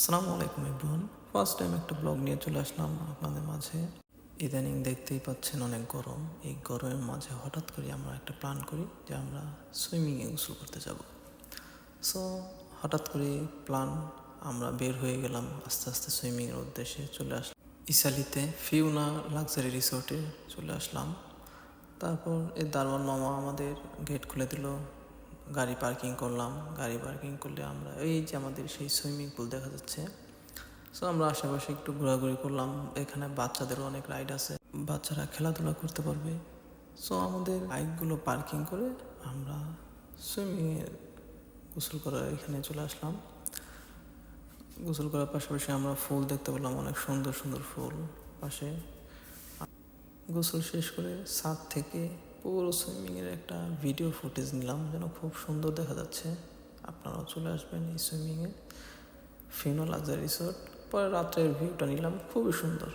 আসসালামু আলাইকুম everyone. First time একটা ব্লগ নিয়ে চলে আসলাম আপনাদের মাঝে। ইদানিং দেখতেই পাচ্ছেন অনেক গরম। এই গরমের মাঝে হঠাৎ করে আমরা একটা প্ল্যান করি যে আমরা সুইমিংয়ে গোসল করতে যাব। সো হঠাৎ করে প্ল্যান, আমরা বের হয়ে গেলাম আস্তে আস্তে সুইমিংয়ের উদ্দেশ্যে। চলে আসলাম ইসালিতে ফিউনা লাক্সারি রিসোর্টে চলে আসলাম। তারপর এই দারোয়ান মামা আমাদের গেট খুলে দিল, গাড়ি পার্কিং করলাম। গাড়ি পার্কিং করলে আমরা এই যে আমাদের সেই সুইমিং পুল দেখা যাচ্ছে। সো আমরা আশেপাশে একটু ঘোরাঘুরি করলাম। এখানে বাচ্চাদেরও অনেক রাইড আছে, বাচ্চারা খেলাধুলা করতে পারবে। সো আমাদের বাইকগুলো পার্কিং করে আমরা সুইমিংয়ে গোসল করার এখানে চলে আসলাম। গোসল করার পাশাপাশি আমরা ফুল দেখতে পেলাম, অনেক সুন্দর সুন্দর ফুল পাশে। গোসল শেষ করে ছাদ থেকে পুরো সুইমিংয়ের একটা ভিডিও ফুটেজ নিলাম, যেন খুব সুন্দর দেখা যাচ্ছে। আপনারাও চলে আসবেন এই সুইমিংয়ে, ফিউনা লাক্সারি রিসোর্ট। পরে রাত্রের ভিউটা নিলাম, খুবই সুন্দর।